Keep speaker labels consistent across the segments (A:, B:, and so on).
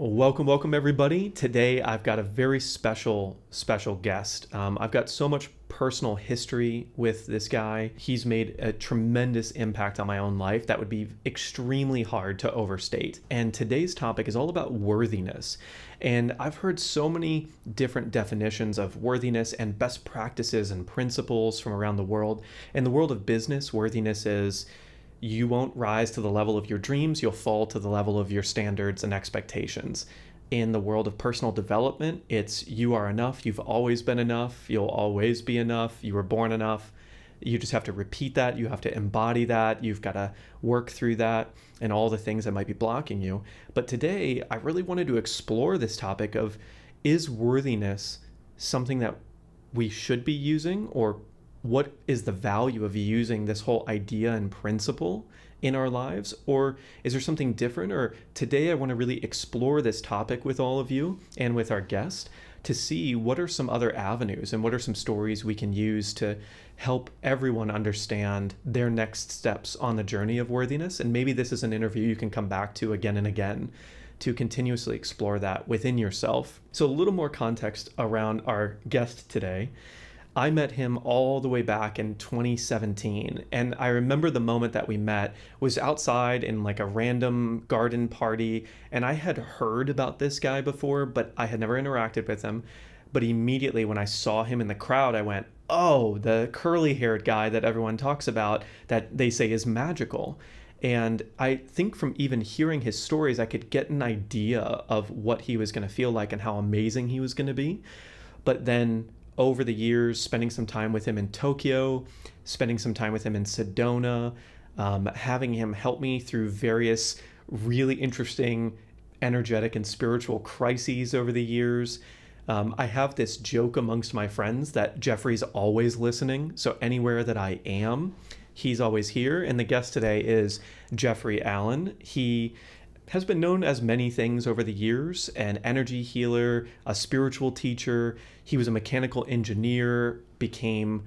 A: Welcome everybody. Today I've got a very special guest. I've got so much personal history with this guy. He's made a tremendous impact on my own life that would be extremely hard to overstate. And today's topic is all about worthiness. And I've heard so many different definitions of worthiness and best practices and principles from around the world. In the world of business, worthiness is you won't rise to the level of your dreams, you'll fall to the level of your standards and expectations. In the world of personal development, it's you are enough, you've always been enough, you'll always be enough, you were born enough. You just have to repeat that, you have to embody that, you've got to work through that and all the things that might be blocking you. But today, I really wanted to explore this topic of, is worthiness something that we should be using, or what is the value of using this whole idea and principle in our lives? Or is there something different? Or today I want to really explore this topic with all of you and with our guest to see what are some other avenues and what are some stories we can use to help everyone understand their next steps on the journey of worthiness. And maybe this is an interview you can come back to again and again to continuously explore that within yourself. So a little more context around our guest today. I met him all the way back in 2017, and I remember the moment that we met was outside in like a random garden party, and I had heard about this guy before, but I had never interacted with him. But immediately when I saw him in the crowd, I went, oh, the curly-haired guy that everyone talks about that they say is magical. And I think from even hearing his stories, I could get an idea of what he was going to feel like and how amazing he was going to be. But then over the years, spending some time with him in Tokyo, spending some time with him in Sedona, having him help me through various really interesting energetic and spiritual crises over the years. I have this joke amongst my friends that Jeffrey's always listening. So anywhere that I am, he's always here. And the guest today is Jeffrey Allen. He has been known as many things over the years: an energy healer, a spiritual teacher. He was a mechanical engineer, became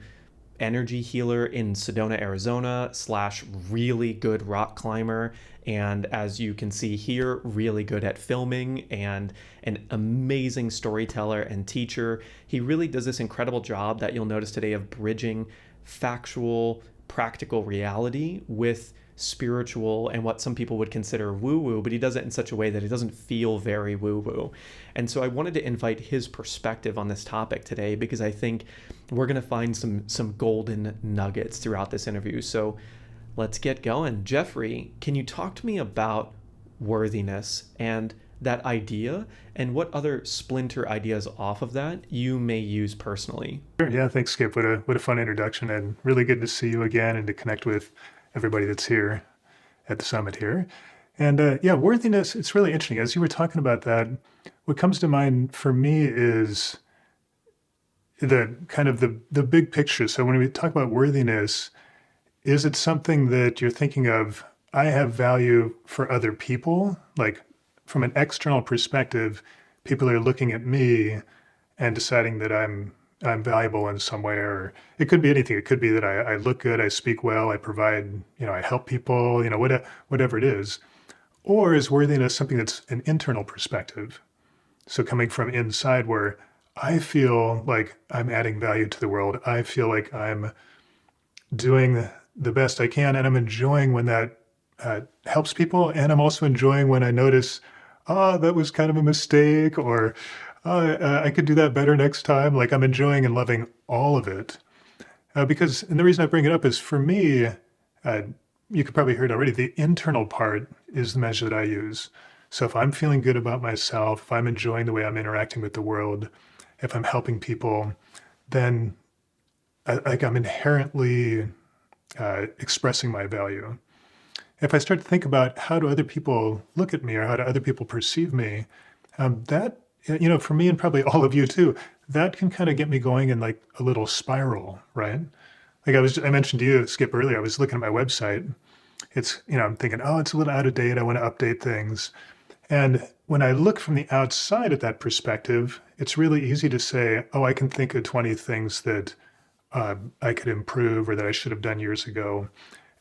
A: energy healer in Sedona, Arizona, / really good rock climber. And as you can see here, really good at filming and an amazing storyteller and teacher. He really does this incredible job that you'll notice today of bridging factual, practical reality with spiritual and what some people would consider woo-woo, but he does it in such a way that it doesn't feel very woo-woo. And so I wanted to invite his perspective on this topic today because I think we're going to find some golden nuggets throughout this interview. So let's get going. Jeffrey, can you talk to me about worthiness and that idea and what other splinter ideas off of that you may use personally?
B: Sure. Yeah, thanks, Skip. What a fun introduction, and really good to see you again and to connect with everybody that's here at the summit here. And yeah, worthiness, it's really interesting. As you were talking about that, what comes to mind for me is the kind of the big picture. So when we talk about worthiness, is it something that you're thinking of, I have value for other people? Like from an external perspective, people are looking at me and deciding that I'm valuable in some way, or it could be anything. It could be that I look good, I speak well, I provide, I help people, whatever it is. Or is worthiness something that's an internal perspective? So coming from inside where I feel like I'm adding value to the world. I feel like I'm doing the best I can, and I'm enjoying when that helps people. And I'm also enjoying when I notice, that was kind of a mistake, or I could do that better next time. Like I'm enjoying and loving all of it. Because, and the reason I bring it up is for me, you could probably hear it already, the internal part is the measure that I use. So if I'm feeling good about myself, if I'm enjoying the way I'm interacting with the world, if I'm helping people, then I'm inherently expressing my value. If I start to think about how do other people look at me or how do other people perceive me, that, for me and probably all of you too, that can kind of get me going in like a little spiral, right? Like I mentioned to you, Skip, earlier, I was looking at my website. It's, I'm thinking, it's a little out of date. I want to update things. And when I look from the outside at that perspective, it's really easy to say, I can think of 20 things that I could improve or that I should have done years ago.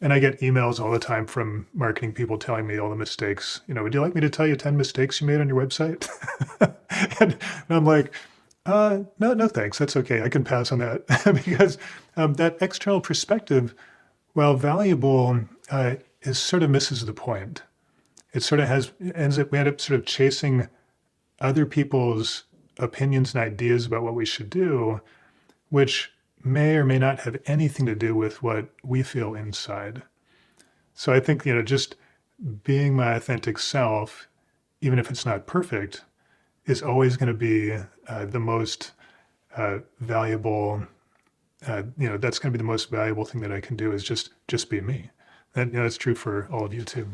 B: And I get emails all the time from marketing people telling me all the mistakes. Would you like me to tell you 10 mistakes you made on your website? and I'm like, no, no, thanks. That's okay. I can pass on that because that external perspective, while valuable, is sort of misses the point. It sort of we end up sort of chasing other people's opinions and ideas about what we should do, which may or may not have anything to do with what we feel inside. So I think, just being my authentic self, even if it's not perfect, is always going to be the most valuable. That's going to be the most valuable thing that I can do is just be me. And that's true for all of you too.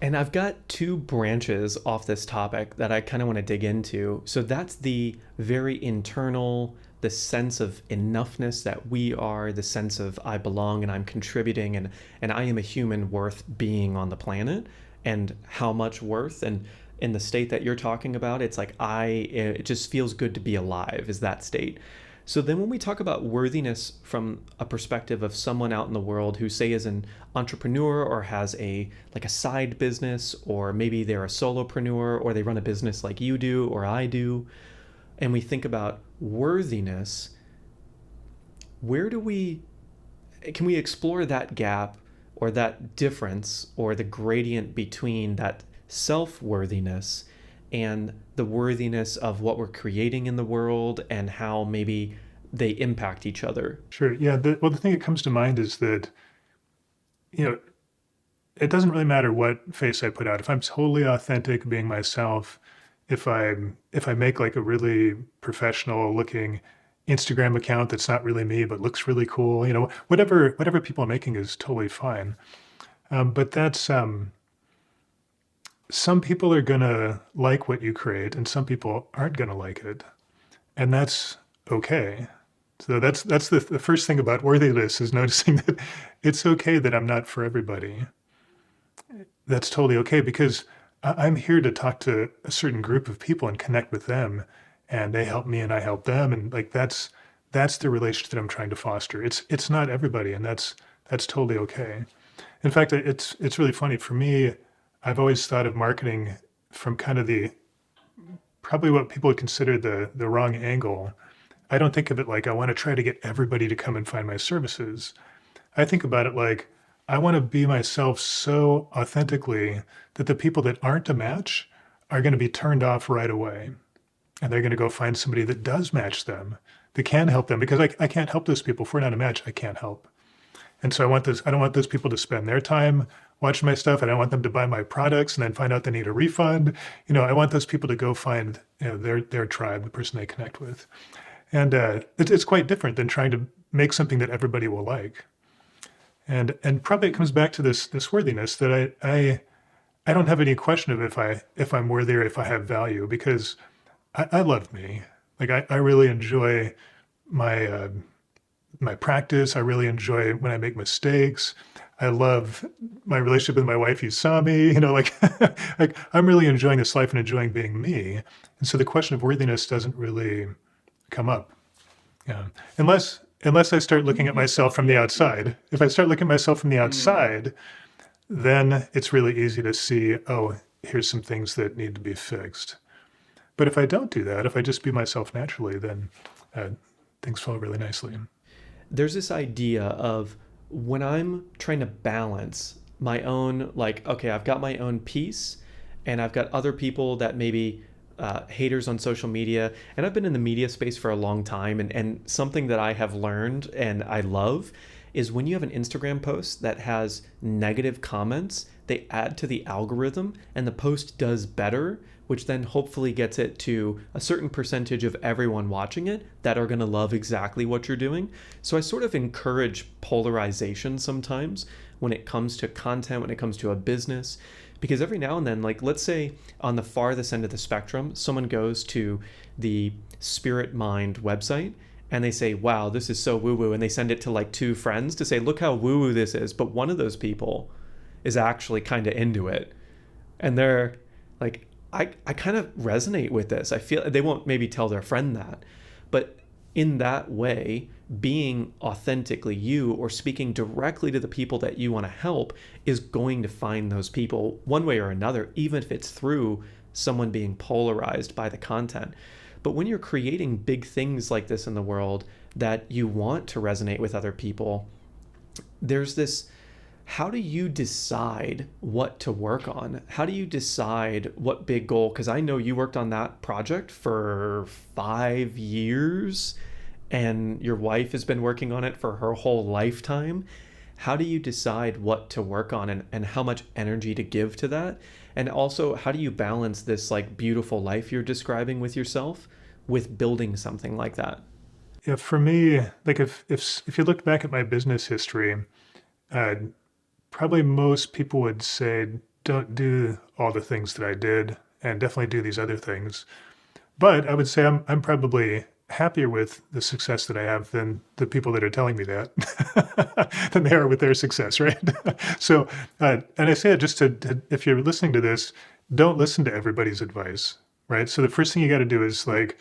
A: And I've got two branches off this topic that I kind of want to dig into. So that's the very internal, the sense of enoughness that we are, the sense of I belong and I'm contributing and I am a human worth being on the planet, and how much worth. And in the state that you're talking about, it's like it just feels good to be alive, is that state. So then when we talk about worthiness from a perspective of someone out in the world who, say, is an entrepreneur or has a side business, or maybe they're a solopreneur or they run a business like you do or I do, and we think about worthiness, can we explore that gap or that difference or the gradient between that self-worthiness and the worthiness of what we're creating in the world and how maybe they impact each other?
B: Sure. Yeah. The thing that comes to mind is that, it doesn't really matter what face I put out. If I'm totally authentic, being myself, if I make like a really professional looking Instagram account that's not really me but looks really cool, whatever people are making is totally fine. But that's some people are gonna like what you create, and some people aren't gonna like it, and that's okay. So that's the first thing about worthiness is noticing that it's okay that I'm not for everybody. That's totally okay because I'm here to talk to a certain group of people and connect with them, and they help me and I help them, and like that's the relationship that I'm trying to foster. It's not everybody, and that's totally okay. In fact, it's really funny for me. I've always thought of marketing from kind of probably what people would consider the wrong angle. I don't think of it like I want to try to get everybody to come and find my services. I think about it like I want to be myself so authentically that the people that aren't a match are going to be turned off right away. And they're going to go find somebody that does match them, that can help them, because I can't help those people. If we're not a match, I can't help. And so I don't want those people to spend their time watching my stuff. I don't want them to buy my products and then find out they need a refund. I want those people to go find their tribe, the person they connect with. And it's quite different than trying to make something that everybody will like. And probably it comes back to this worthiness that I don't have any question of if I'm worthy or if I have value, because I love me. Like I really enjoy my my practice. I really enjoy when I make mistakes. I love my relationship with my wife. You saw me, like I'm really enjoying this life and enjoying being me. And so the question of worthiness doesn't really come up. Yeah. Unless I start looking at myself from the outside. If I start looking at myself from the outside, then it's really easy to see, oh, here's some things that need to be fixed. But if I don't do that, if I just be myself naturally, then things flow really nicely.
A: There's this idea of when I'm trying to balance my own, okay, I've got my own piece and I've got other people that maybe haters on social media. And I've been in the media space for a long time. And something that I have learned and I love is when you have an Instagram post that has negative comments, they add to the algorithm and the post does better, which then hopefully gets it to a certain percentage of everyone watching it that are going to love exactly what you're doing. So I sort of encourage polarization sometimes when it comes to content, when it comes to a business, because every now and then, let's say on the farthest end of the spectrum, someone goes to the Spirit Mind website and they say, wow, this is so woo-woo. And they send it to two friends to say, look how woo-woo this is. But one of those people is actually kind of into it. And they're like, I kind of resonate with this. I feel they won't maybe tell their friend that, but in that way, being authentically you or speaking directly to the people that you want to help is going to find those people one way or another, even if it's through someone being polarized by the content. But when you're creating big things like this in the world that you want to resonate with other people, there's this, how do you decide what to work on? How do you decide what big goal? Because I know you worked on that project for 5 years and your wife has been working on it for her whole lifetime. How do you decide what to work on, and how much energy to give to that? And also, how do you balance this like beautiful life you're describing with yourself with building something like that?
B: Yeah, for me, like if you look back at my business history, uh, probably most people would say don't do all the things that I did, and definitely do these other things. But I would say I'm probably happier with the success that I have than the people that are telling me that than they are with their success, right? So, and I say it just to if you're listening to this, don't listen to everybody's advice, right? So the first thing you got to do is like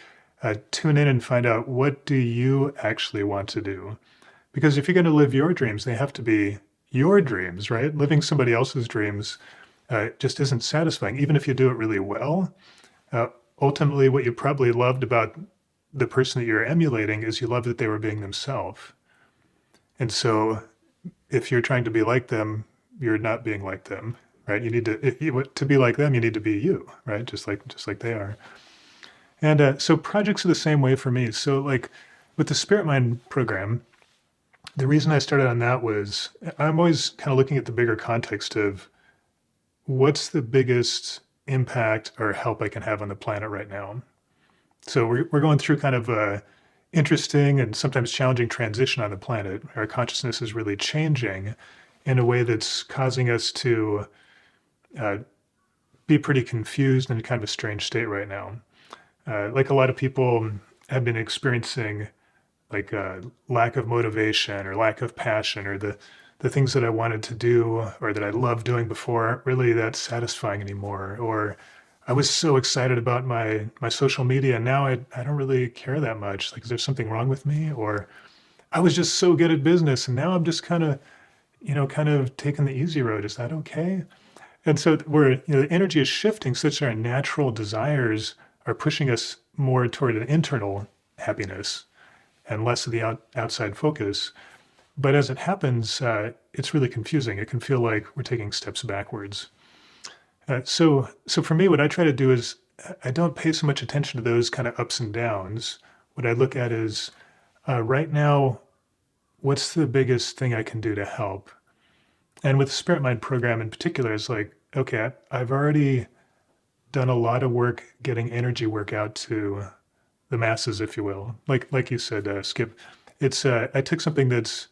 B: tune in and find out, what do you actually want to do? Because if you're going to live your dreams, they have to be your dreams, right? Living somebody else's dreams just isn't satisfying, even if you do it really well. Uh, Ultimately, what you probably loved about the person that you're emulating is you love that they were being themselves. And so if you're trying to be like them, you're not being like them, right? You need to be like them, you need to be you, right? Just like they are. And so projects are the same way for me. So like with the Spirit Mind program, the reason I started on that was I'm always kind of looking at the bigger context of what's the biggest impact or help I can have on the planet right now. So we're going through kind of a interesting and sometimes challenging transition on the planet. Our consciousness is really changing in a way that's causing us to uh, be pretty confused and in kind of a strange state right now. Like a lot of people have been experiencing like lack of motivation or lack of passion, or the things that I wanted to do or that I loved doing before aren't really that satisfying anymore. Or I was so excited about my social media, and now I don't really care that much. Like, is there something wrong with me? Or I was just so good at business, and now I'm just kind of taking the easy road. Is that okay? And so the energy is shifting such that our natural desires are pushing us more toward an internal happiness and less of the outside focus. But as it happens, it's really confusing. It can feel like we're taking steps backwards. So for me, what I try to do is I don't pay so much attention to those kind of ups and downs. What I look at is right now, what's the biggest thing I can do to help? And with the Spirit Mind program in particular, it's like, okay, I've already done a lot of work getting energy work out to the masses, if you will. Like you said, Skip, it's I took something that's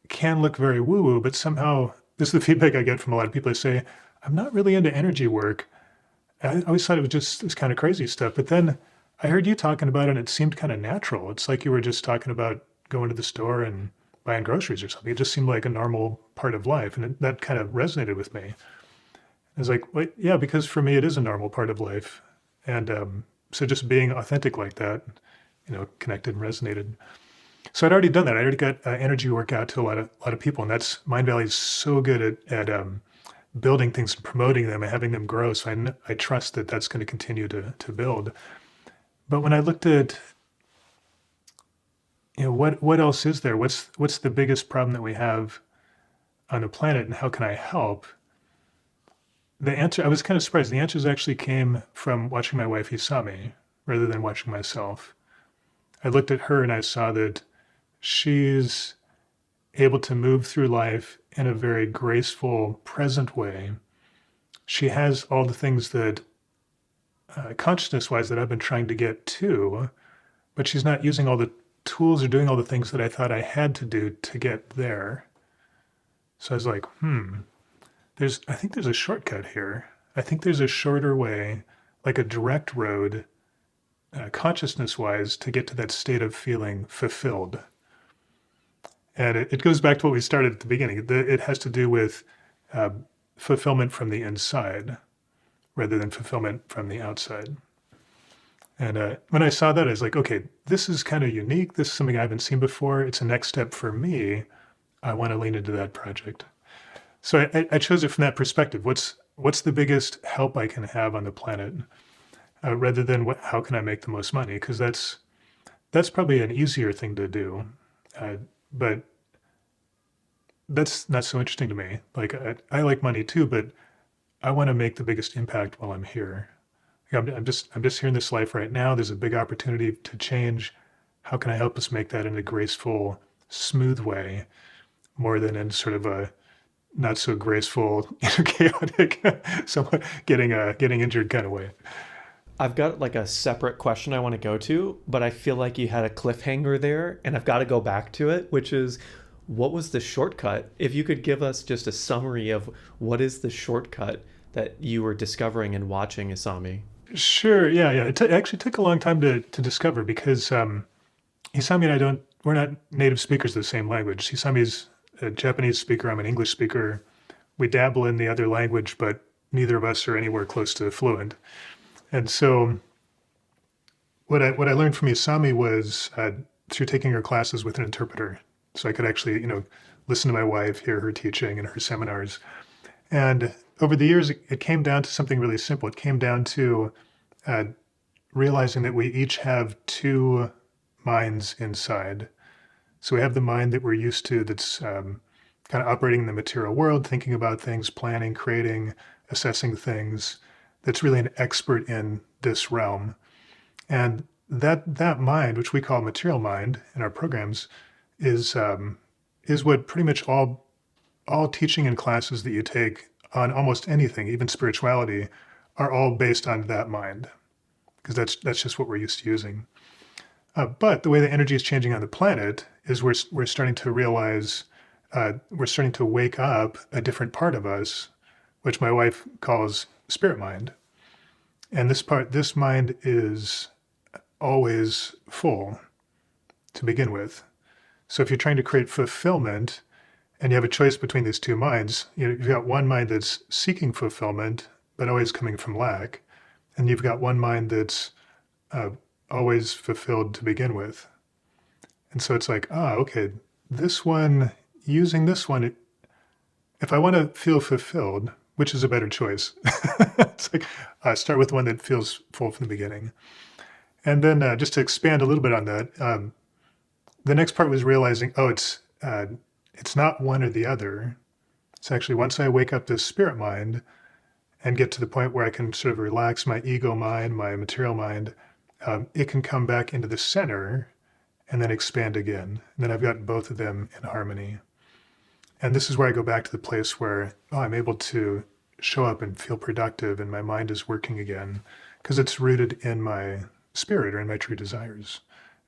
B: can look very woo-woo, but somehow this is the feedback I get from a lot of people. They say, I'm not really into energy work. I always thought it was just this kind of crazy stuff. But then I heard you talking about it and it seemed kind of natural. It's like you were just talking about going to the store and buying groceries or something. It just seemed like a normal part of life. And that kind of resonated with me. I was like, wait, yeah, because for me, it is a normal part of life. And so just being authentic like that, connected and resonated. So I'd already done that. I already got energy work out to a lot of people, and that's Mind Valley is so good at building things and promoting them and having them grow. So I trust that that's going to continue to build. But when I looked at what else is there? What's the biggest problem that we have on the planet, and how can I help? The answer, I was kind of surprised. The answers actually came from watching my wife Hisami rather than watching myself. I looked at her and I saw that she's able to move through life in a very graceful, present way. She has all the things that, consciousness-wise, that I've been trying to get to, but she's not using all the tools or doing all the things that I thought I had to do to get there. So I was like, I think there's a shortcut here. I think there's a shorter way, like a direct road, consciousness-wise, to get to that state of feeling fulfilled. And it goes back to what we started at the beginning. It has to do with fulfillment from the inside rather than fulfillment from the outside. And when I saw that, I was like, okay, this is kind of unique. This is something I haven't seen before. It's a next step for me. I want to lean into that project. So I chose it from that perspective. What's the biggest help I can have on the planet, rather than how can I make the most money? Because that's probably an easier thing to do, but that's not so interesting to me. Like I like money too, but I want to make the biggest impact while I'm here. Like, I'm just here in this life right now. There's a big opportunity to change. How can I help us make that in a graceful, smooth way, more than in sort of a not so graceful, chaotic, somewhat getting injured kind of way.
A: I've got like a separate question I want to go to, but I feel like you had a cliffhanger there and I've got to go back to it, which is what was the shortcut? If you could give us just a summary of what is the shortcut that you were discovering and watching Isami.
B: Sure, yeah, yeah. It actually took a long time to discover because Hisami and I don't we're not native speakers of the same language. Hisami's a Japanese speaker. I'm an English speaker. We dabble in the other language, but neither of us are anywhere close to fluent. And so what I learned from Isami was through taking her classes with an interpreter, so I could actually listen to my wife, hear her teaching and her seminars. And over the years, it came down to something really simple. It came down to uh, realizing that we each have two minds inside. So we have the mind that we're used to, that's kind of operating in the material world, thinking about things, planning, creating, assessing things. That's really an expert in this realm. And that mind, which we call material mind in our programs, is what pretty much all teaching and classes that you take on almost anything, even spirituality, are all based on that mind, because that's just what we're used to using. But the way the energy is changing on the planet is we're starting to realize, we're starting to wake up a different part of us, which my wife calls spirit mind. And this mind is always full to begin with. So if you're trying to create fulfillment and you have a choice between these two minds, you've got one mind that's seeking fulfillment, but always coming from lack. And you've got one mind that's always fulfilled to begin with. And so it's like, okay, this one, using this one, if I want to feel fulfilled, which is a better choice? It's like, start with one that feels full from the beginning. And then just to expand a little bit on that, the next part was realizing, it's not one or the other. It's actually once I wake up this spirit mind and get to the point where I can sort of relax my ego mind, my material mind, it can come back into the center and then expand again. And then I've got both of them in harmony. And this is where I go back to the place where, I'm able to show up and feel productive and my mind is working again because it's rooted in my spirit or in my true desires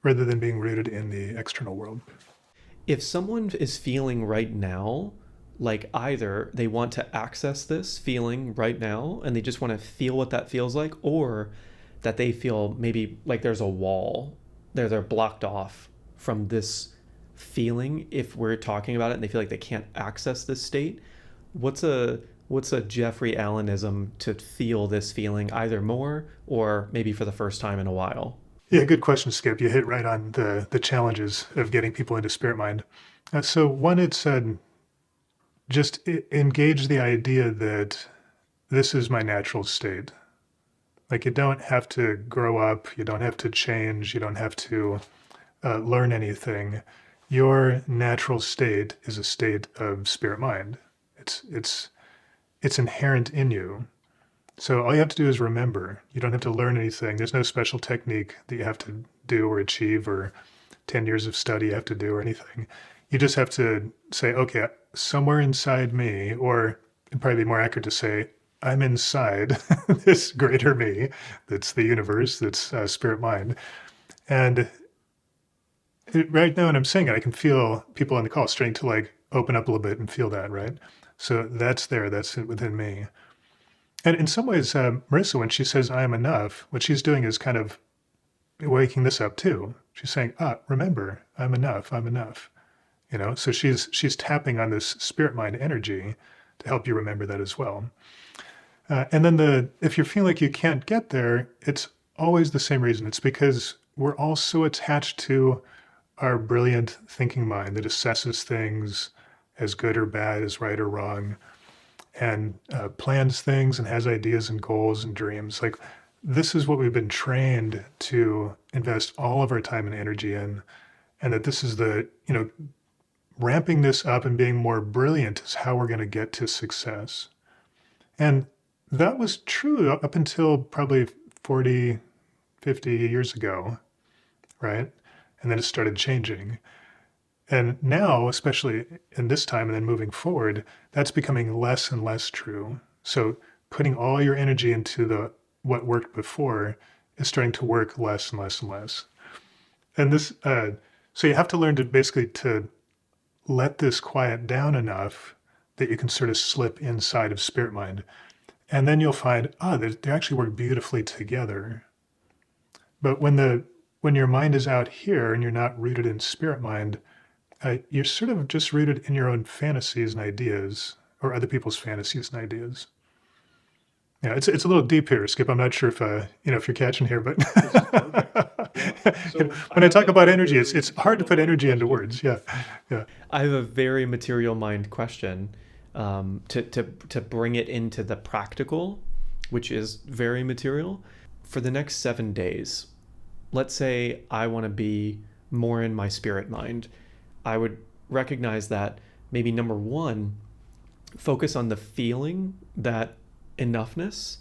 B: rather than being rooted in the external world.
A: If someone is feeling right now, like either they want to access this feeling right now and they just want to feel what that feels like, or that they feel maybe like there's a wall, they're blocked off from this feeling, if we're talking about it and they feel like they can't access this state, what's a Jeffrey Allenism to feel this feeling either more or maybe for the first time in a while?
B: Yeah, good question, Skip. You hit right on the challenges of getting people into spirit mind. So one, it's just engage the idea that this is my natural state. Like you don't have to grow up, you don't have to change, you don't have to learn anything. Your natural state is a state of spirit mind. It's inherent in you. So all you have to do is remember. You don't have to learn anything. There's no special technique that you have to do or achieve or 10 years of study you have to do or anything. You just have to say, okay, somewhere inside me, or it'd probably be more accurate to say, I'm inside this greater me, that's the universe, that's spirit mind. And right now when I'm saying it, I can feel people on the call starting to like open up a little bit and feel that, right? So that's there, that's within me. And in some ways, Marisa, when she says I am enough, what she's doing is kind of waking this up too. She's saying, remember, I'm enough, I'm enough. So she's tapping on this spirit mind energy to help you remember that as well. And then if you feel like you can't get there, it's always the same reason. It's because we're all so attached to our brilliant thinking mind that assesses things as good or bad, as right or wrong, and plans things and has ideas and goals and dreams. Like, this is what we've been trained to invest all of our time and energy in. And that this is ramping this up and being more brilliant is how we're going to get to success. And that was true up until probably 40, 50 years ago, right? And then it started changing. And now, especially in this time and then moving forward, that's becoming less and less true. So putting all your energy into what worked before is starting to work less and less and less. And so you have to learn to basically to let this quiet down enough that you can sort of slip inside of spirit mind. And then you'll find, they actually work beautifully together. But when your mind is out here and you're not rooted in spirit mind, you're sort of just rooted in your own fantasies and ideas, or other people's fantasies and ideas. Yeah, it's a little deep here, Skip. I'm not sure if if you're catching here, but
A: So
B: when I talk about energy, it's hard to put energy into words. Yeah, yeah.
A: I have a very material mind question to bring it into the practical, which is very material. For the next 7 days, let's say I want to be more in my spirit mind. I would recognize that maybe number one, focus on the feeling that enoughness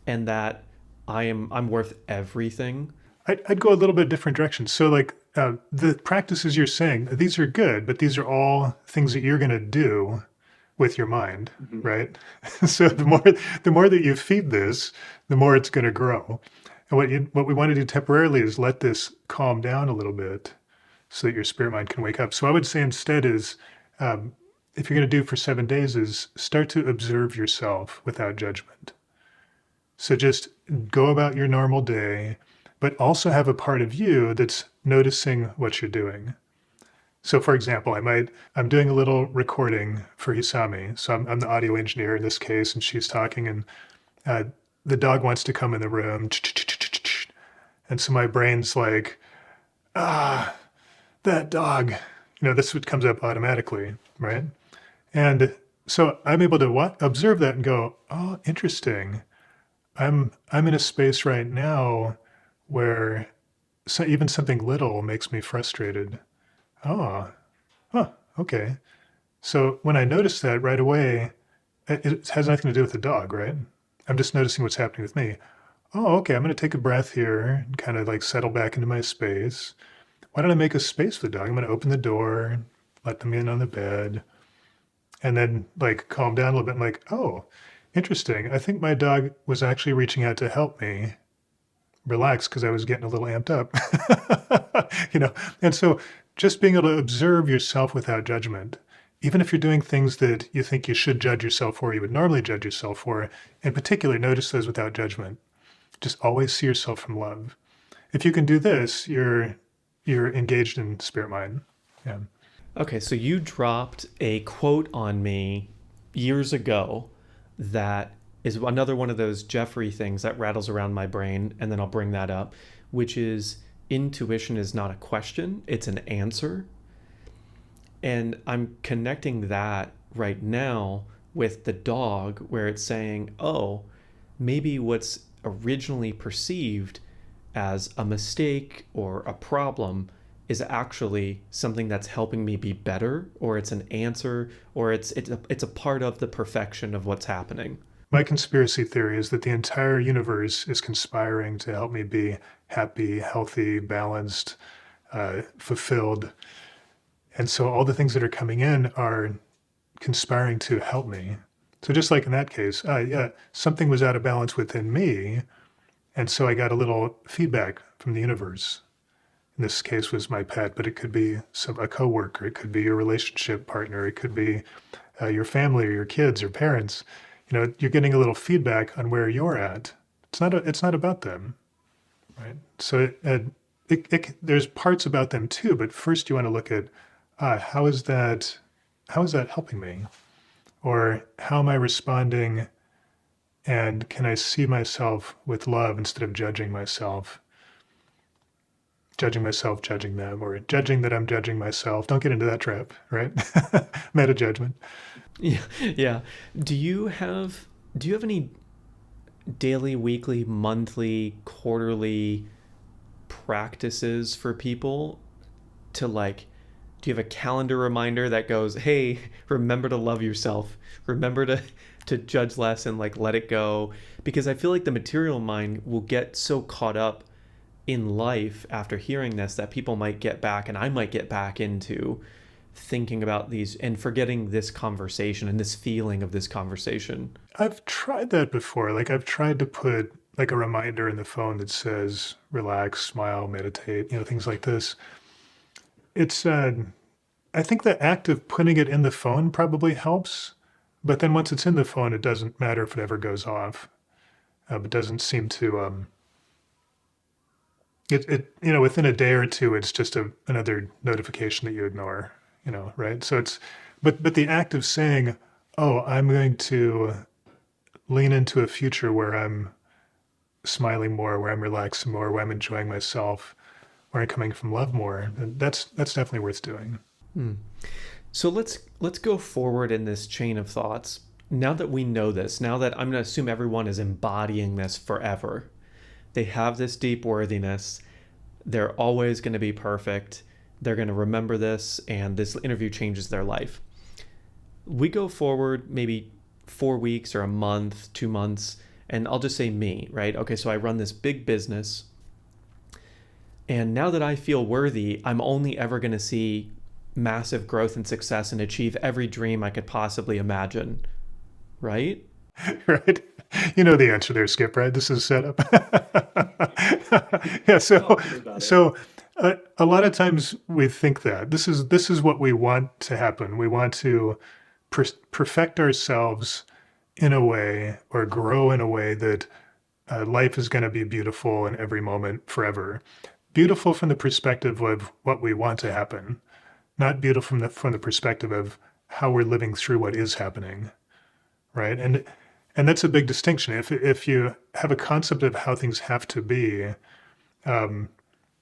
A: and that I'm worth everything.
B: I'd go a little bit different direction. So like the practices you're saying, these are good, but these are all things that you're going to do with your mind, right? So the more that you feed this, the more it's going to grow. And what we want to do temporarily is let this calm down a little bit so that your spirit mind can wake up. So I would say instead is, if you're going to do for 7 days, is start to observe yourself without judgment. So just go about your normal day, but also have a part of you that's noticing what you're doing. So for example, I'm doing a little recording for Hisami. So I'm the audio engineer in this case, and she's talking, and the dog wants to come in the room. And so my brain's like, that dog. This what comes up automatically, right? And so I'm able to observe that and go, oh, interesting. I'm in a space right now where even something little makes me frustrated. Oh, okay. So when I notice that right away, it has nothing to do with the dog, right? I'm just noticing what's happening with me. Oh, okay, I'm going to take a breath here and kind of like settle back into my space. Why don't I make a space for the dog? I'm going to open the door, let them in on the bed, and then like calm down a little bit. I'm like, oh, interesting. I think my dog was actually reaching out to help me relax because I was getting a little amped up. And so just being able to observe yourself without judgment, even if you're doing things that you think you should judge yourself for, you would normally judge yourself for, in particular, notice those without judgment. Just always see yourself from love. If you can do this, you're engaged in spirit mind. Yeah.
A: Okay, so you dropped a quote on me years ago that is another one of those Jeffrey things that rattles around my brain, and then I'll bring that up, which is intuition is not a question, it's an answer. And I'm connecting that right now with the dog, where it's saying, oh, maybe what's originally perceived as a mistake or a problem is actually something that's helping me be better, or it's an answer, or it's a part of the perfection of what's happening.
B: My conspiracy theory is that the entire universe is conspiring to help me be happy, healthy, balanced, fulfilled. And so all the things that are coming in are conspiring to help me. So just like in that case, something was out of balance within me. And so I got a little feedback from the universe. In this case was my pet, but it could be a coworker, it could be your relationship partner, it could be your family or your kids or parents. You're getting a little feedback on where you're at. It's not about them, right? So there's parts about them too, but first you want to look at how is that helping me, or how am I responding And can I see myself with love instead of judging myself, judging them, or judging that I'm judging myself? Don't get into that trap, right? Meta judgment.
A: Yeah, yeah. Do you have do you have any daily, weekly, monthly, quarterly practices for people to like do you have a calendar reminder that goes, "Hey, remember to love yourself. Remember to judge less and like let it go." Because I feel like the material mind will get so caught up in life after hearing this that people might get back and I might get back into thinking about these and forgetting this conversation and this feeling of this conversation.
B: I've tried that before. Like I've tried to put like a reminder in the phone that says relax, smile, meditate, things like this. It's I think the act of putting it in the phone probably helps, but then once it's in the phone, it doesn't matter if it ever goes off. It doesn't seem to within a day or two, it's just another notification that you ignore, right? So but the act of saying, oh, I'm going to lean into a future where I'm smiling more, where I'm relaxing more, where I'm enjoying myself, where I'm coming from love more, that's definitely worth doing.
A: Hmm. So let's go forward in this chain of thoughts. Now that we know this, now that I'm going to assume everyone is embodying this forever, they have this deep worthiness. They're always going to be perfect. They're going to remember this, and this interview changes their life. We go forward maybe 4 weeks or a month, 2 months, and I'll just say me, right? Okay, so I run this big business, and now that I feel worthy, I'm only ever going to see massive growth and success and achieve every dream I could possibly imagine, right?
B: Right? You know the answer there, Skip, right? This is set up. Yeah, a lot of times we think that this is what we want to happen. We want to perfect ourselves in a way or grow in a way that life is going to be beautiful in every moment forever. Beautiful from the perspective of what we want to happen, not beautiful from the perspective of how we're living through what is happening, right? And that's a big distinction. If you have a concept of how things have to be, um,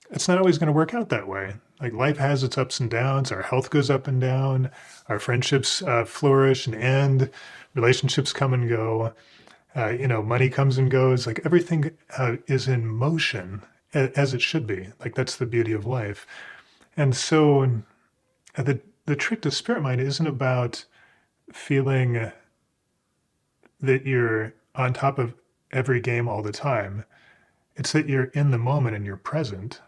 B: it's not always going to work out that way. Like life has its ups and downs. Our health goes up and down. Our friendships flourish and end. Relationships come and go. Money comes and goes. Like everything is in motion as it should be. Like that's the beauty of life. And so the trick to spirit mind isn't about feeling that you're on top of every game all the time. It's that you're in the moment and you're present.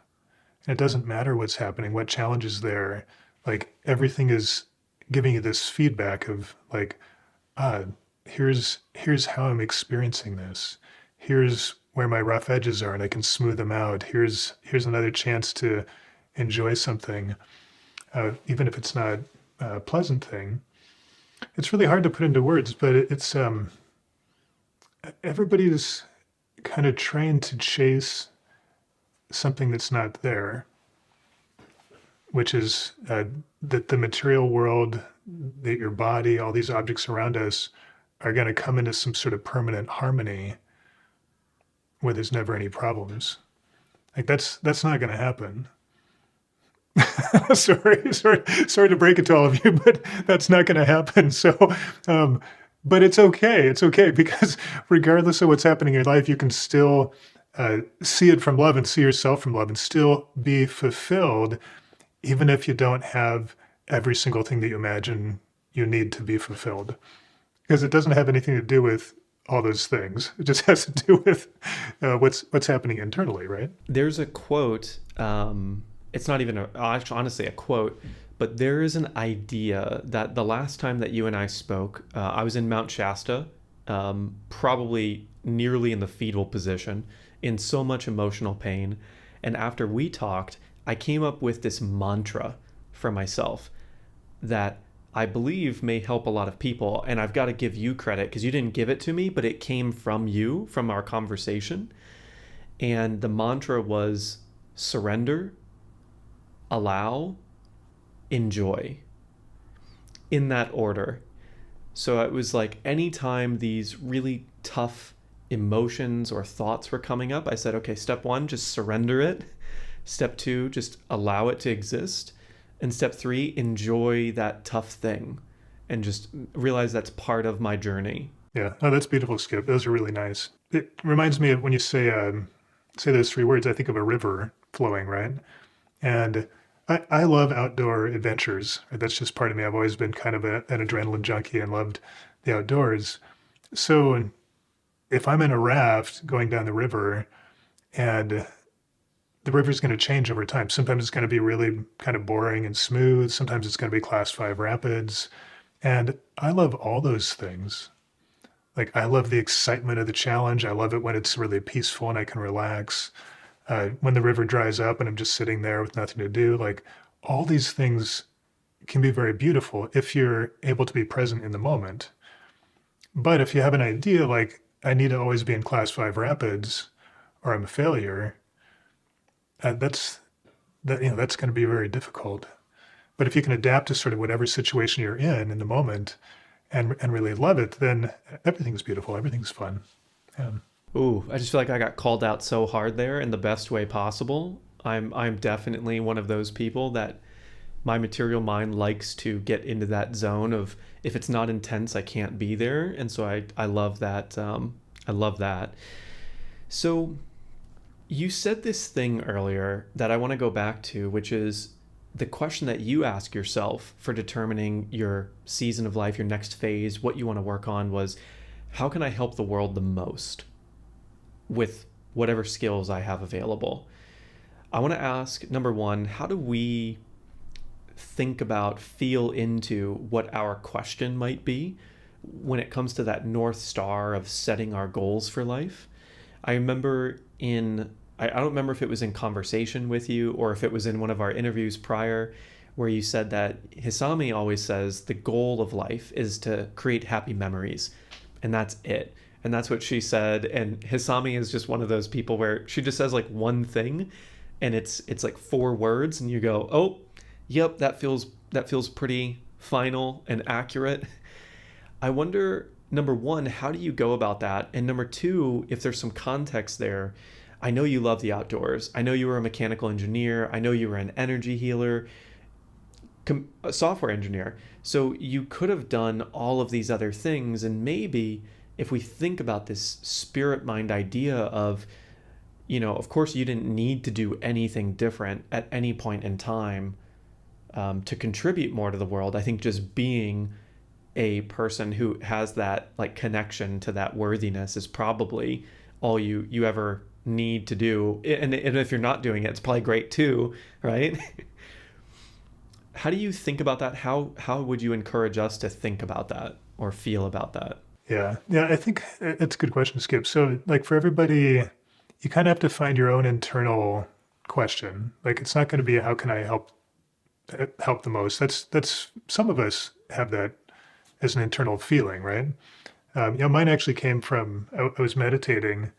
B: And it doesn't matter what's happening, what challenge is there. Like everything is giving you this feedback of like, ah, here's how I'm experiencing this. Here's where my rough edges are and I can smooth them out. Here's another chance to enjoy something, even if it's not a pleasant thing. It's really hard to put into words, but it's everybody's kind of trained to chase something that's not there, which is that the material world, that your body, all these objects around us are going to come into some sort of permanent harmony where there's never any problems. Like that's not going to happen. sorry to break it to all of you, but that's not going to happen. So, but it's okay. It's okay because regardless of what's happening in your life, you can still see it from love and see yourself from love and still be fulfilled, even if you don't have every single thing that you imagine you need to be fulfilled. Because it doesn't have anything to do with all those things. It just has to do with what's happening internally, right?
A: There's a quote. It's not even honestly a quote, but there is an idea that the last time that you and I spoke, I was in Mount Shasta, probably nearly in the fetal position, in so much emotional pain. And after we talked, I came up with this mantra for myself that I believe may help a lot of people. And I've got to give you credit because you didn't give it to me, but it came from you, from our conversation. And the mantra was surrender, allow, enjoy, in that order. So it was like anytime these really tough emotions or thoughts were coming up, I said, okay, step one, just surrender it. Step two, just allow it to exist. And step three, enjoy that tough thing and just realize that's part of my journey.
B: Yeah. Oh, that's beautiful, Skip. Those are really nice. It reminds me of when you say those three words, I think of a river flowing, right? And I love outdoor adventures. That's just part of me. I've always been kind of an adrenaline junkie and loved the outdoors. So if I'm in a raft going down the river and the river's going to change over time, sometimes it's going to be really kind of boring and smooth. Sometimes it's going to be class 5 rapids. And I love all those things. Like, I love the excitement of the challenge. I love it when it's really peaceful and I can relax. When the river dries up and I'm just sitting there with nothing to do, like all these things can be very beautiful if you're able to be present in the moment. But if you have an idea like, I need to always be in class 5 rapids or I'm a failure, that's that's going to be very difficult. But if you can adapt to sort of whatever situation you're in the moment and really love it, then everything's beautiful, everything's fun. Yeah.
A: Ooh, I just feel like I got called out so hard there in the best way possible. I'm definitely one of those people that my material mind likes to get into that zone of, if it's not intense, I can't be there. And so I love that. I love that. So you said this thing earlier that I want to go back to, which is the question that you ask yourself for determining your season of life, your next phase, what you want to work on was, how can I help the world the most with whatever skills I have available? I want to ask, number one, how do we think about, feel into what our question might be when it comes to that North Star of setting our goals for life? I remember I don't remember if it was in conversation with you or if it was in one of our interviews prior, where you said that Hisami always says the goal of life is to create happy memories, and that's it. And that's what she said. And Hisami is just one of those people where she just says like one thing and it's like 4 words and you go, oh, yep, that feels pretty final and accurate. I wonder, number one, how do you go about that? And number two, if there's some context there, I know you love the outdoors. I know you were a mechanical engineer. I know you were an energy healer, a software engineer. So you could have done all of these other things. And maybe if we think about this spirit mind idea of, of course you didn't need to do anything different at any point in time to contribute more to the world. I think just being a person who has that like connection to that worthiness is probably all you ever need to do. And if you're not doing it, it's probably great too, right? How do you think about that? How would you encourage us to think about that or feel about that?
B: Yeah. Yeah. I think it's a good question, Skip. So, like, for everybody, you kind of have to find your own internal question. Like, it's not going to be, how can I help the most? That's some of us have that as an internal feeling, right? Mine actually came from, I was meditating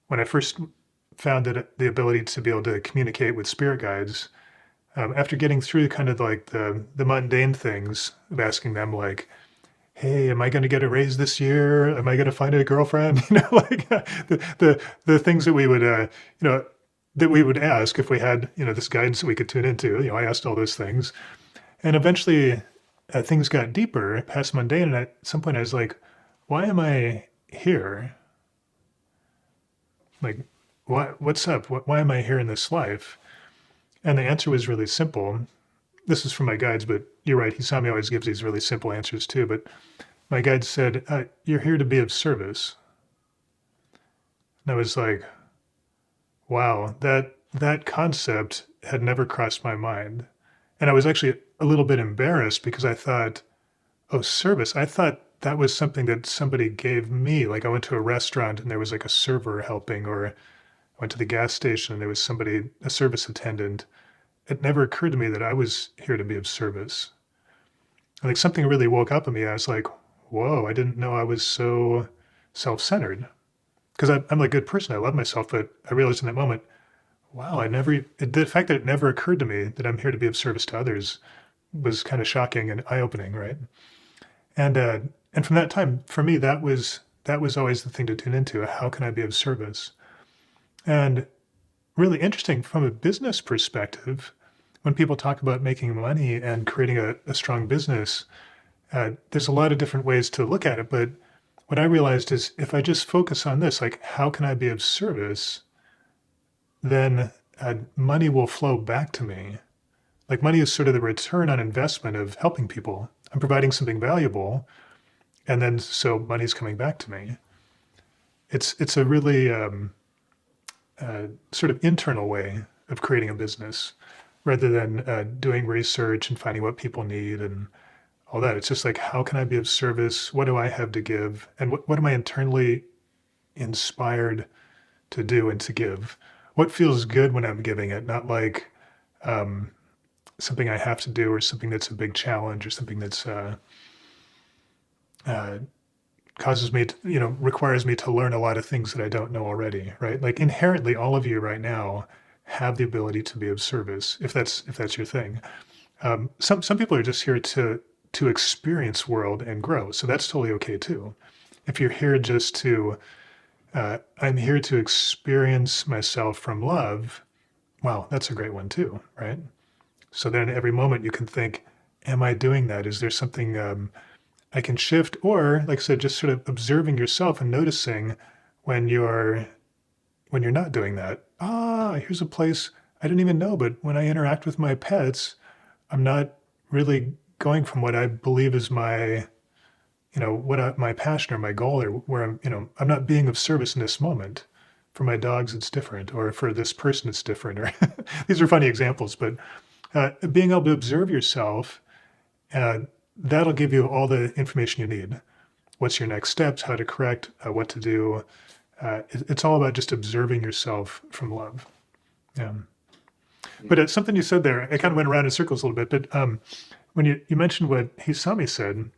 B: when I first found that the ability to be able to communicate with spirit guides. After getting through kind of like the mundane things of asking them, like, hey, am I going to get a raise this year? Am I going to find a girlfriend? Like the things that we would, that we would ask if we had, this guidance that we could tune into. I asked all those things. And eventually things got deeper, past mundane. And at some point I was like, why am I here? Like, what's up? Why am I here in this life? And the answer was really simple. This is from my guides, but you're right. Hisami always gives these really simple answers too. But my guide said, you're here to be of service. And I was like, wow, that concept had never crossed my mind. And I was actually a little bit embarrassed because I thought, oh, service. I thought that was something that somebody gave me. Like, I went to a restaurant and there was like a server helping, or I went to the gas station and there was somebody, a service attendant. It never occurred to me that I was here to be of service. Like, something really woke up in me. I was like, whoa, I didn't know I was so self-centered. Because I'm a good person. I love myself. But I realized in that moment, wow, the fact that it never occurred to me that I'm here to be of service to others was kind of shocking and eye-opening, right? And from that time, for me, that that was always the thing to tune into. How can I be of service? And really interesting from a business perspective, when people talk about making money and creating a strong business, there's a lot of different ways to look at it. But what I realized is if I just focus on this, like, how can I be of service? Then money will flow back to me. Like, money is sort of the return on investment of helping people. I'm providing something valuable, and then so money's coming back to me. It's a really sort of internal way of creating a business rather than doing research and finding what people need and all that. It's just like, how can I be of service? What do I have to give? And what am I internally inspired to do and to give? What feels good when I'm giving it? Not like something I have to do or something that's a big challenge or something that's causes me to, requires me to learn a lot of things that I don't know already, right? Like inherently, all of you right now have the ability to be of service, if that's your thing. Some people are just here to experience world and grow, so that's totally okay too. If you're here just to, I'm here to experience myself from love, wow, that's a great one too, right? So then every moment you can think, am I doing that? Is there something I can shift? Or, like I said, just sort of observing yourself and noticing when you're not doing that. Here's a place I didn't even know, but when I interact with my pets, I'm not really going from what I believe is my, my passion or my goal, or where I'm not being of service in this moment. For my dogs, it's different, or for this person, it's different. Or these are funny examples, but being able to observe yourself, that'll give you all the information you need. What's your next steps, how to correct, what to do. It's all about just observing yourself from love. Yeah. But something you said there, I kind of went around in circles a little bit, but when you mentioned what Hisami said,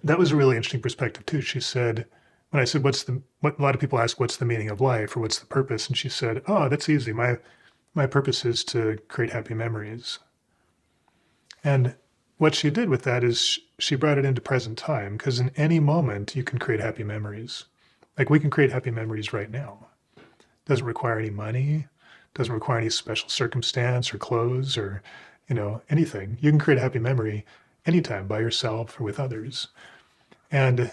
B: that was a really interesting perspective too. She said, when I said, what a lot of people ask, what's the meaning of life or what's the purpose? And she said, oh, that's easy. My purpose is to create happy memories. And what she did with that is she brought it into present time, because in any moment you can create happy memories. Like, we can create happy memories right now. Doesn't require any money, doesn't require any special circumstance or clothes or, anything. You can create a happy memory anytime by yourself or with others. And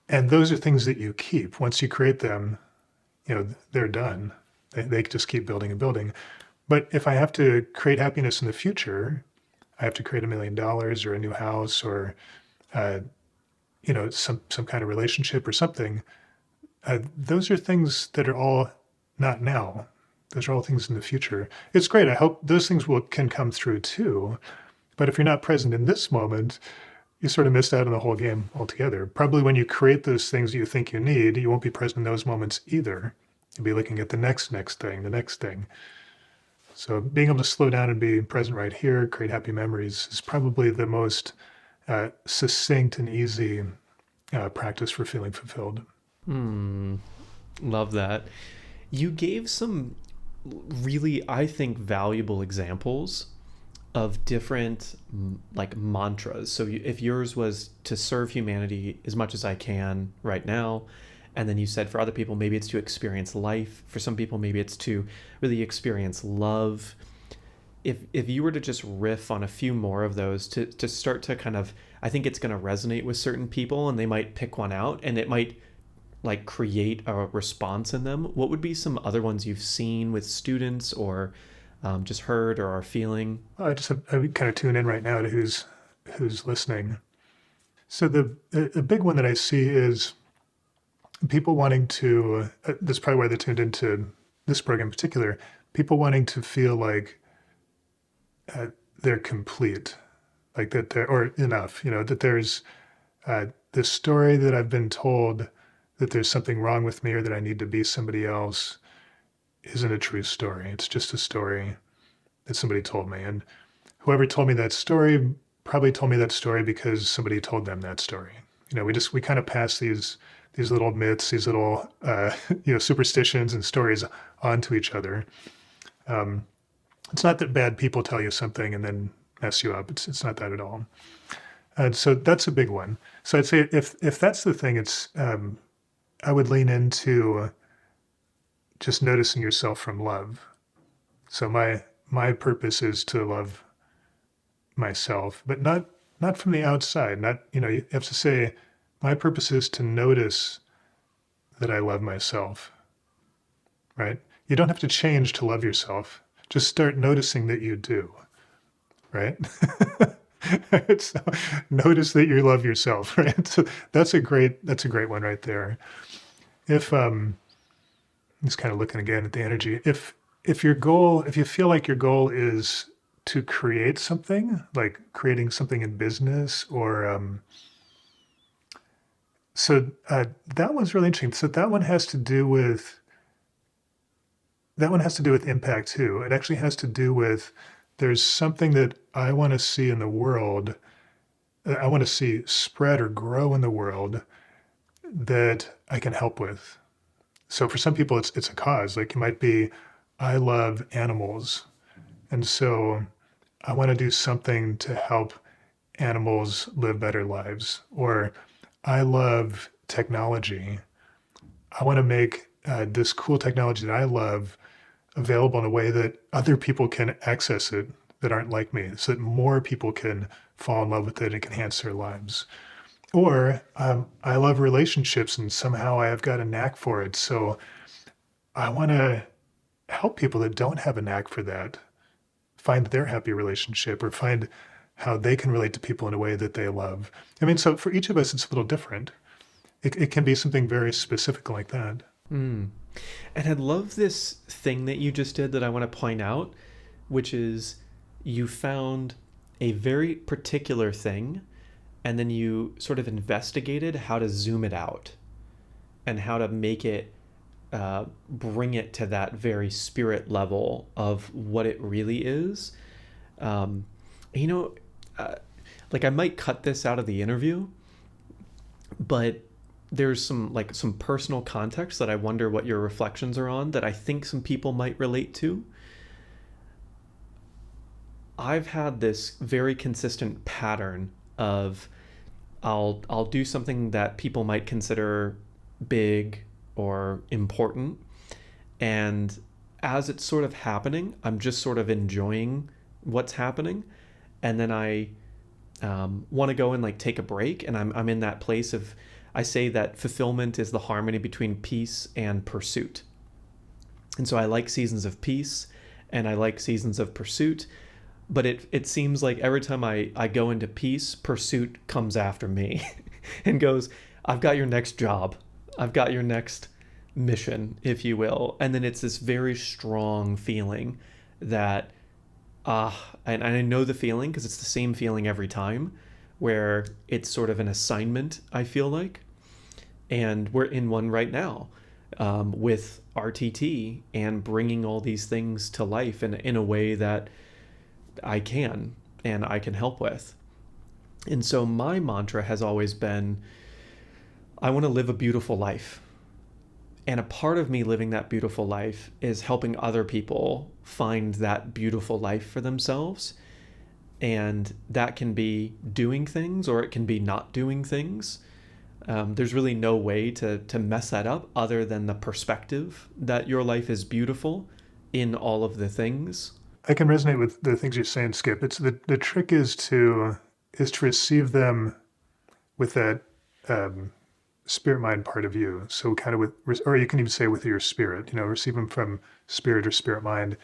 B: those are things that you keep. Once you create them, they're done. They just keep building and building. But if I have to create happiness in the future, I have to create $1 million or a new house or, some kind of relationship or something. Those are things that are all not now. Those are all things in the future. It's great. I hope those things can come through too. But if you're not present in this moment, you sort of missed out on the whole game altogether. Probably when you create those things you think you need, you won't be present in those moments either. You'll be looking at the next thing, the next thing. So being able to slow down and be present right here, create happy memories, is probably the most succinct and easy practice for feeling fulfilled.
A: Love that. You gave some really, I think, valuable examples of different like mantras. So if yours was to serve humanity as much as I can right now, and then you said for other people, maybe it's to experience life. For some people, maybe it's to really experience love. If you were to just riff on a few more of those to start to kind of, I think it's going to resonate with certain people and they might pick one out and it might like create a response in them. What would be some other ones you've seen with students or just heard or are feeling?
B: I kind of tune in right now to who's listening. So the big one that I see is people wanting to, this is probably why they tuned into this program in particular, people wanting to feel like they're complete, like that or enough, that there's this story that I've been told that there's something wrong with me or that I need to be somebody else isn't a true story. It's just a story that somebody told me. And whoever told me that story probably told me that story because somebody told them that story. We kind of pass these little myths, these little, superstitions and stories onto each other. It's not that bad people tell you something and then mess you up. It's not that at all. And so that's a big one. So I'd say if that's the thing, it's I would lean into just noticing yourself from love. So my purpose is to love myself, but not from the outside. Not, you have to say, my purpose is to notice that I love myself, right? You don't have to change to love yourself. Just start noticing that you do, right? So notice that you love yourself, right? So that's a great one right there. If just kind of looking again at the energy. If you feel like your goal is to create something, like creating something in business, or that one's really interesting. So that one has to do with impact too. It actually has to do with, there's something that I want to see in the world, I want to see spread or grow in the world that I can help with. So for some people, it's a cause. Like it might be, I love animals, and so I want to do something to help animals live better lives. Or I love technology. I want to make this cool technology that I love available in a way that other people can access it that aren't like me, so that more people can fall in love with it and can enhance their lives. Or I love relationships and somehow I have got a knack for it. So I want to help people that don't have a knack for that find their happy relationship, or find how they can relate to people in a way that they love. I mean, so for each of us, it's a little different. It can be something very specific like that.
A: Mm. And I love this thing that you just did that I want to point out, which is you found a very particular thing and then you sort of investigated how to zoom it out and how to make it bring it to that very spirit level of what it really is. Um, you know, like I might cut this out of the interview, but there's some personal context that I wonder what your reflections are on that I think some people might relate to. I've had this very consistent pattern of I'll do something that people might consider big or important, and as it's sort of happening, I'm just sort of enjoying what's happening, and then I want to go and like take a break, and I'm in that place of, I say that fulfillment is the harmony between peace and pursuit. And so I like seasons of peace and I like seasons of pursuit, but it seems like every time I go into peace, pursuit comes after me and goes, I've got your next job. I've got your next mission, if you will. And then it's this very strong feeling that, and I know the feeling because it's the same feeling every time, where it's sort of an assignment, I feel like. And we're in one right now with RTT and bringing all these things to life in a way that I can and I can help with. And so my mantra has always been, I want to live a beautiful life. And a part of me living that beautiful life is helping other people find that beautiful life for themselves. And that can be doing things or it can be not doing things. There's really no way to mess that up other than the perspective that your life is beautiful in all of the things.
B: I can resonate with the things you're saying, Skip. It's the trick is to receive them with that spirit mind part of you. So kind of with, or you can even say with your spirit, receive them from spirit or spirit mind.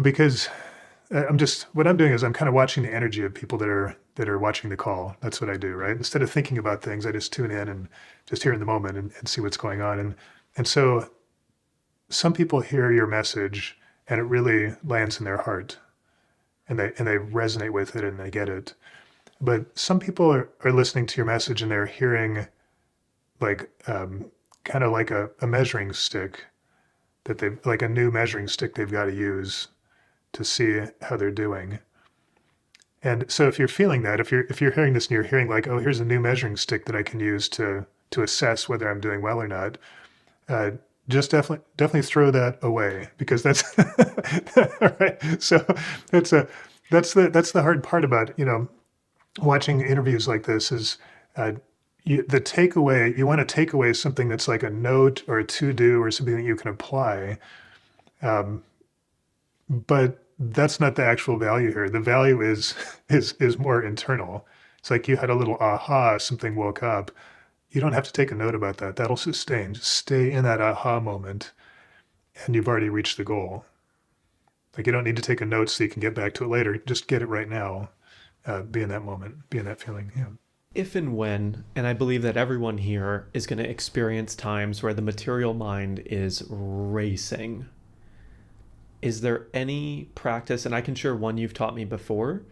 B: Because what I'm doing is I'm kind of watching the energy of people that are watching the call. That's what I do, right? Instead of thinking about things, I just tune in and just hear in the moment and see what's going on. And so some people hear your message and it really lands in their heart and they resonate with it and they get it. But some people are listening to your message and they're hearing like kind of like a measuring stick that like a new measuring stick they've got to use to see how they're doing. And so if you're feeling that, if you're hearing this and you're hearing like, oh, here's a new measuring stick that I can use to assess whether I'm doing well or not, just definitely throw that away, because that's right. So that's the hard part about watching interviews like this is the takeaway, you want to take away something that's like a note or a to-do or something that you can apply. Um, but that's not the actual value here. The value is is more internal. It's like you had a little aha, something woke up. You don't have to take a note about that. That'll sustain. Just stay in that aha moment, and you've already reached the goal. Like you don't need to take a note so you can get back to it later. Just get it right now. Be in that moment. Be in that feeling. Yeah.
A: If and when, and I believe that everyone here is going to experience times where the material mind is racing, is there any practice, and I can share one you've taught me before,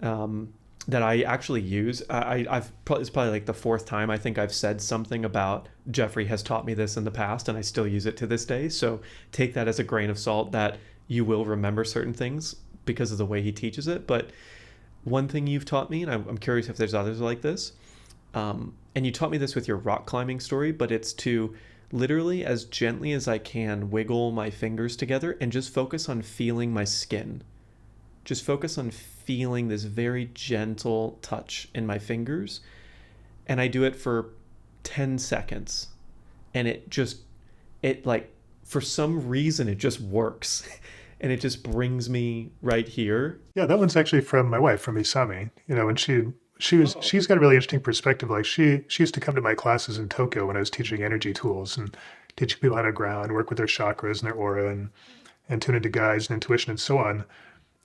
A: that I actually use? It's probably like the fourth time I think I've said something about Jeffrey has taught me this in the past, and I still use it to this day. So take that as a grain of salt that you will remember certain things because of the way he teaches it. But one thing you've taught me, and I'm curious if there's others like this, and you taught me this with your rock climbing story, but it's to literally as gently as I can wiggle my fingers together and just focus on feeling my skin. Just focus on feeling this very gentle touch in my fingers. And I do it for 10 seconds. And it like, for some reason, it just works. And it just brings me right here.
B: Yeah, that one's actually from my wife, from Isami. You know, when she's got a really interesting perspective. Like she used to come to my classes in Tokyo when I was teaching energy tools and teaching people how to ground, work with their chakras and their aura and tune into guides and intuition and so on.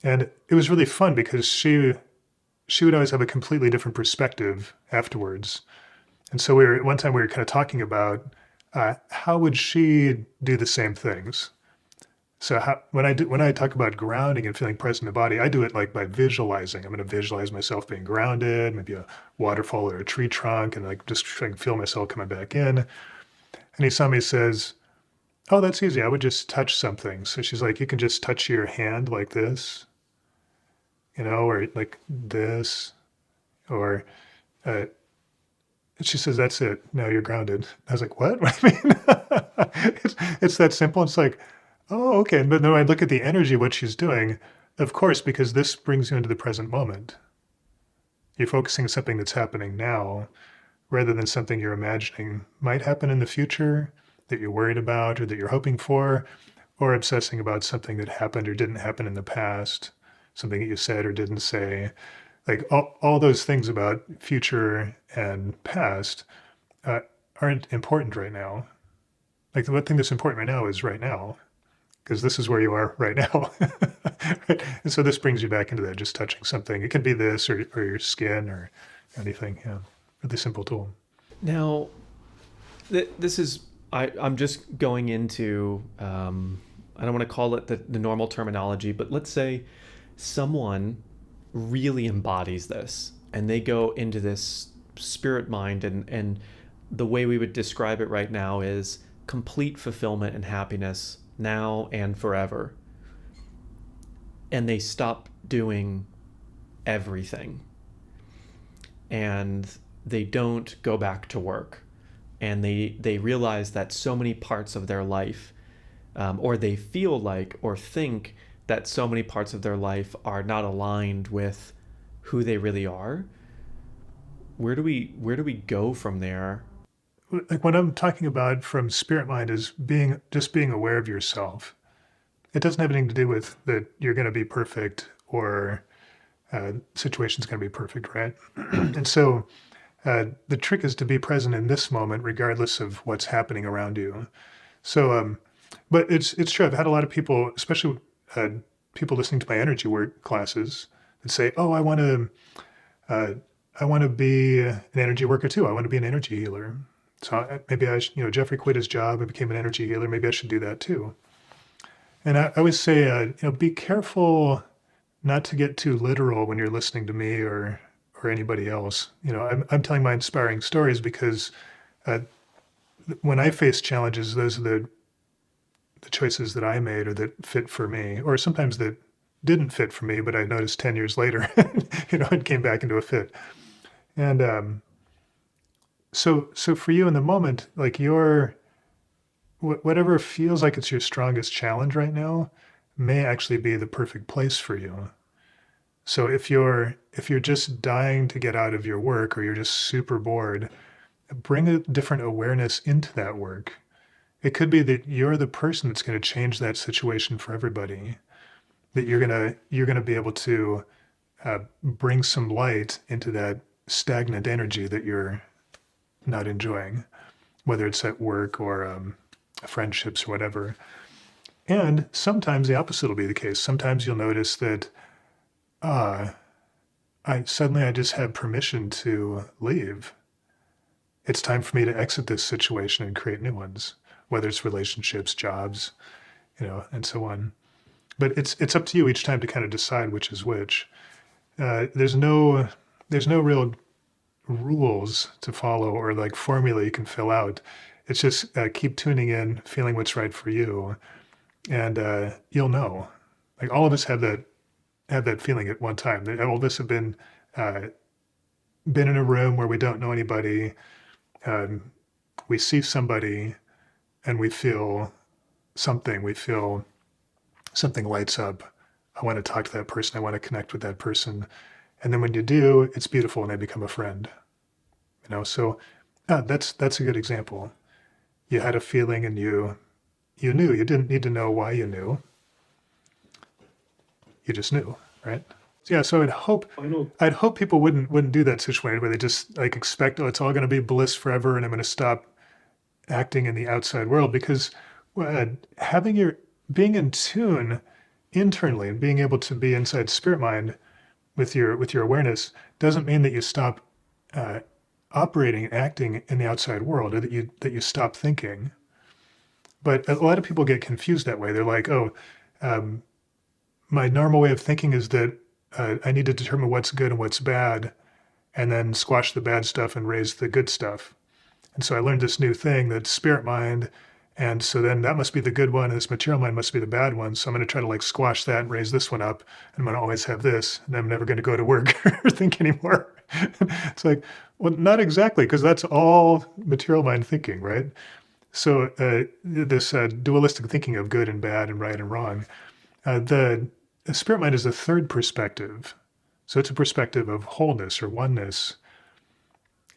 B: And it was really fun because she would always have a completely different perspective afterwards. And so one time we were kind of talking about how would she do the same things. So when I talk about grounding and feeling present in the body, I do it like by visualizing. I'm going to visualize myself being grounded, maybe a waterfall or a tree trunk, and like just try and feel myself coming back in. And Isami says, "Oh, that's easy. I would just touch something." So she's like, "You can just touch your hand like this, you know, or like this, or." Uh, she says, "That's it. Now you're grounded." I was like, "What? What do you mean?" It's that simple. It's like, oh, okay. But then I look at the energy of what she's doing, of course, because this brings you into the present moment. You're focusing on something that's happening now rather than something you're imagining might happen in the future that you're worried about or that you're hoping for, or obsessing about something that happened or didn't happen in the past, something that you said or didn't say. Like all those things about future and past aren't important right now. Like the one thing that's important right now is right now, because this is where you are right now. Right? And so this brings you back into that, just touching something. It can be this or your skin or anything. Yeah, really simple tool.
A: Now, this is, I'm just going into, I don't want to call it the normal terminology, but let's say someone really embodies this and they go into this spirit mind, and the way we would describe it right now is complete fulfillment and happiness now and forever. And they stop doing everything. And they don't go back to work. And they realize that so many parts of their life, or they feel like or think that so many parts of their life are not aligned with who they really are. Where do we go from there?
B: Like what I'm talking about from spirit mind is being aware of yourself. It doesn't have anything to do with that you're going to be perfect or situation's going to be perfect, right? And so the trick is to be present in this moment, regardless of what's happening around you. So, but it's true. I've had a lot of people, especially people listening to my energy work classes, that say, "Oh, I want to be an energy worker too. I want to be an energy healer. So maybe Jeffrey quit his job and became an energy healer. Maybe I should do that too." And I always say, be careful not to get too literal when you're listening to me or anybody else. I'm telling my inspiring stories because when I face challenges, those are the choices that I made or that fit for me, or sometimes that didn't fit for me, but I noticed 10 years later, it came back into a fit. And so for you in the moment, like whatever feels like it's your strongest challenge right now may actually be the perfect place for you. So if you're just dying to get out of your work or you're just super bored, bring a different awareness into that work. It could be that you're the person that's going to change that situation for everybody, that you're gonna be able to bring some light into that stagnant energy that you're not enjoying, whether it's at work or friendships or whatever. And sometimes the opposite will be the case. Sometimes you'll notice that uh, I just have permission to leave. It's time for me to exit this situation and create new ones, whether it's relationships, jobs, and so on. But it's up to you each time to kind of decide which is which. There's no real rules to follow or like formula you can fill out. It's just keep tuning in, feeling what's right for you, and you'll know. Like all of us have that feeling at one time. All of us have uh, been in a room where we don't know anybody. Um, we see somebody and we feel something. We feel something lights up. I want to talk to that person. I want to connect with that person. And then when you do, it's beautiful and they become a friend. So that's a good example. You had a feeling and you knew. You didn't need to know why you knew. You just knew, right? So, yeah, so I'd hope people wouldn't do that situation where they just like expect, oh, it's all going to be bliss forever and I'm going to stop acting in the outside world, because having your being in tune internally and being able to be inside spirit mind with your awareness doesn't mean that you stop uh, operating and acting in the outside world, or that you stop thinking. But a lot of people get confused that way. They're like, oh, um, my normal way of thinking is that I need to determine what's good and what's bad, and then squash the bad stuff and raise the good stuff. And so I learned this new thing that's spirit mind. And so then that must be the good one, and this material mind must be the bad one. So I'm going to try to like squash that and raise this one up. And I'm going to always have this, and I'm never going to go to work or think anymore. It's like, well, not exactly, because that's all material mind thinking, right? So this dualistic thinking of good and bad and right and wrong, the spirit mind is the third perspective. So it's a perspective of wholeness or oneness,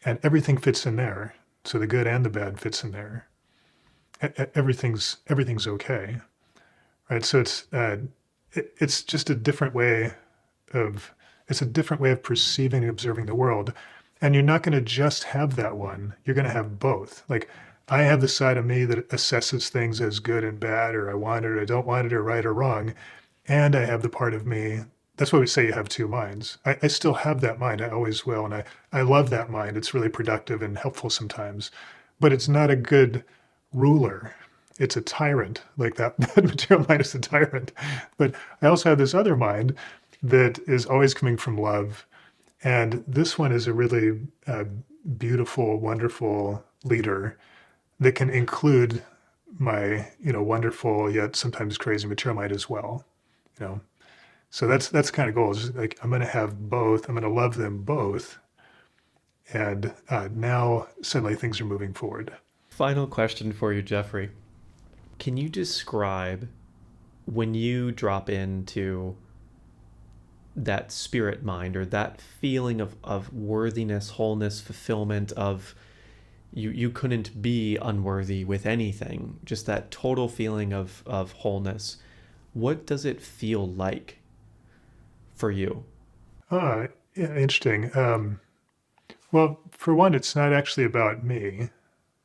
B: and everything fits in there. So the good and the bad fits in there. Everything's okay, right? So it's just a different way of it's a different way of perceiving and observing the world. And you're not going to just have that one. You're going to have both. Like I have the side of me that assesses things as good and bad, or I want it or I don't want it, or right or wrong. And I have the part of me. That's why we say you have two minds. I still have that mind. I always will. And I love that mind. It's really productive and helpful sometimes. But it's not a good ruler. It's a tyrant. Like that material mind is a tyrant. But I also have this other mind that is always coming from love. And this one is a really beautiful, wonderful leader that can include my, wonderful yet sometimes crazy material mind as well. You know, so that's kind of goal. Is like I'm going to have both. I'm going to love them both, and now suddenly things are moving forward.
A: Final question for you, Jeffrey. Can you describe when you drop into that spirit mind, or that feeling of worthiness, wholeness, fulfillment, of you couldn't be unworthy with anything, just that total feeling of wholeness? What does it feel like for you?
B: Yeah, interesting. Well, for one, it's not actually about me,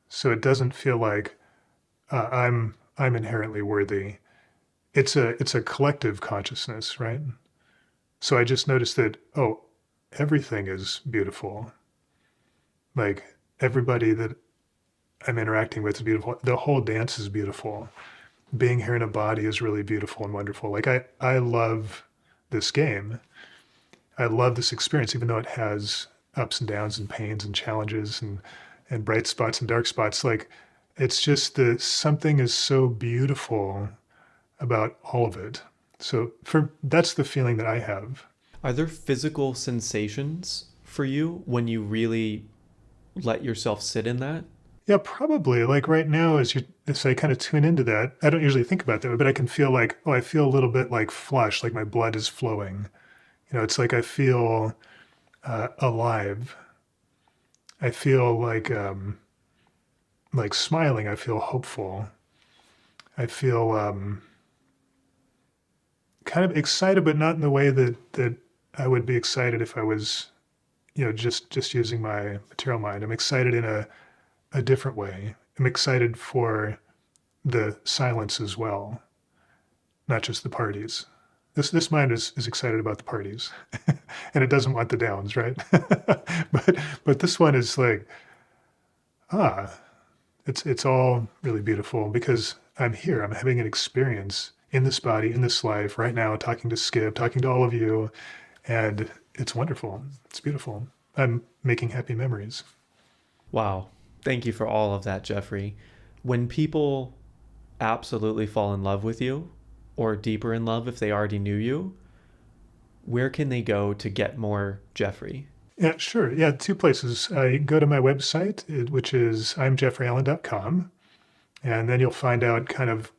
B: so it doesn't feel like I'm inherently worthy. It's a collective consciousness, right? So I just noticed that, oh, everything is beautiful. Like everybody that I'm interacting with is beautiful. The whole dance is beautiful. Being here in a body is really beautiful and wonderful. Like I love this game. I love this experience, even though it has ups and downs and pains and challenges and bright spots and dark spots. Like it's just that something is so beautiful about all of it. So that's the feeling that I have.
A: Are there physical sensations for you when you really let yourself sit in that?
B: Yeah, probably. Like right now, as I kind of tune into that, I don't usually think about that, but I can feel like, oh, I feel a little bit like flush, like my blood is flowing. It's like I feel alive. I feel like smiling. I feel hopeful. I feel kind of excited, but not in the way that I would be excited if I was, just using my material mind. I'm excited in a different way. I'm excited for the silence as well, not just the parties. This mind is excited about the parties, and it doesn't want the downs, right? but this one is like, ah, it's all really beautiful because I'm here. I'm having an experience in this body, in this life, right now, talking to Skip, talking to all of you, and it's wonderful. It's beautiful. I'm making happy memories.
A: Wow. Thank you for all of that, Jeffrey. When people absolutely fall in love with you, or deeper in love if they already knew you, where can they go to get more Jeffrey?
B: Yeah, sure. Yeah, two places. You can go to my website, which is imjeffreyallen.com, and then you'll find out kind of,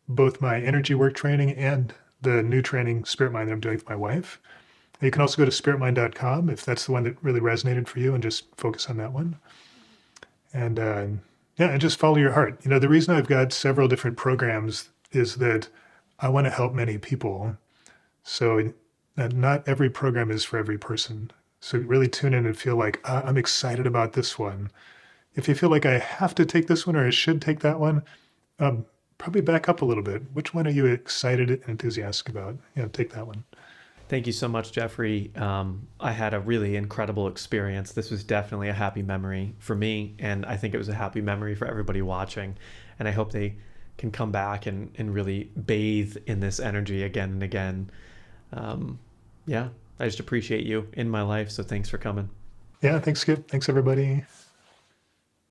B: both my energy work training and the new training, Spirit Mind, that I'm doing with my wife. You can also go to spiritmind.com if that's the one that really resonated for you and just focus on that one. And yeah, and just follow your heart. The reason I've got several different programs is that I want to help many people. So not every program is for every person. So really tune in and feel like I'm excited about this one. If you feel like I have to take this one or I should take that one, probably back up a little bit. Which one are you excited and enthusiastic about? Take that one.
A: Thank you so much, Jeffrey. I had a really incredible experience. This was definitely a happy memory for me, and I think it was a happy memory for everybody watching. And I hope they can come back and really bathe in this energy again and again. Yeah, I just appreciate you in my life, so thanks for coming.
B: Yeah, thanks, Skip. Thanks, everybody.